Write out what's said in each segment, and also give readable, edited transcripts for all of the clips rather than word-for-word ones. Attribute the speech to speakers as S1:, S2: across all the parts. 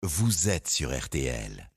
S1: vous êtes sur RTL.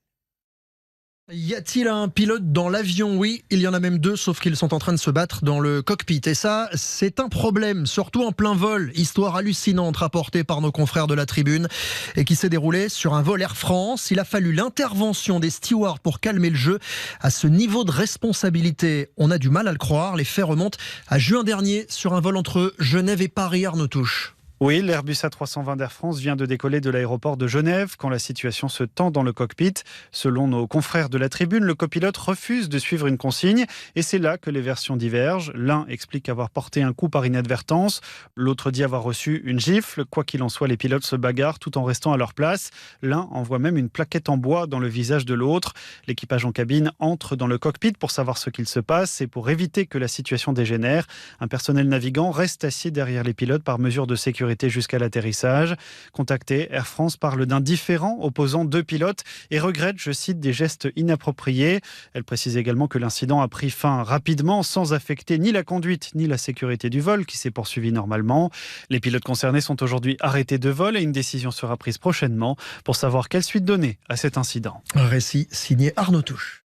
S2: Y a-t-il un pilote dans l'avion? Oui, il y en a même deux, sauf qu'ils sont en train de se battre dans le cockpit. Et ça, c'est un problème, surtout en plein vol. Histoire hallucinante rapportée par nos confrères de la Tribune et qui s'est déroulée sur un vol Air France. Il a fallu l'intervention des stewards pour calmer le jeu. À ce niveau de responsabilité, on a du mal à le croire. Les faits remontent à juin dernier sur un vol entre Genève et Paris. Arnaud Touche.
S3: Oui, l'Airbus A320 d'Air France vient de décoller de l'aéroport de Genève quand la situation se tend dans le cockpit. Selon nos confrères de la Tribune, le copilote refuse de suivre une consigne et c'est là que les versions divergent. L'un explique avoir porté un coup par inadvertance, l'autre dit avoir reçu une gifle. Quoi qu'il en soit, les pilotes se bagarrent tout en restant à leur place. L'un envoie même une plaquette en bois dans le visage de l'autre. L'équipage en cabine entre dans le cockpit pour savoir ce qu'il se passe et pour éviter que la situation dégénère. Un personnel navigant reste assis derrière les pilotes par mesure de sécurité jusqu'à l'atterrissage. Contacté, Air France parle d'un différend opposant deux pilotes et regrette, je cite, des gestes inappropriés. Elle précise également que l'incident a pris fin rapidement sans affecter ni la conduite ni la sécurité du vol qui s'est poursuivi normalement. Les pilotes concernés sont aujourd'hui arrêtés de vol et une décision sera prise prochainement pour savoir quelle suite donner à cet incident.
S2: Un récit signé Arnaud Touche.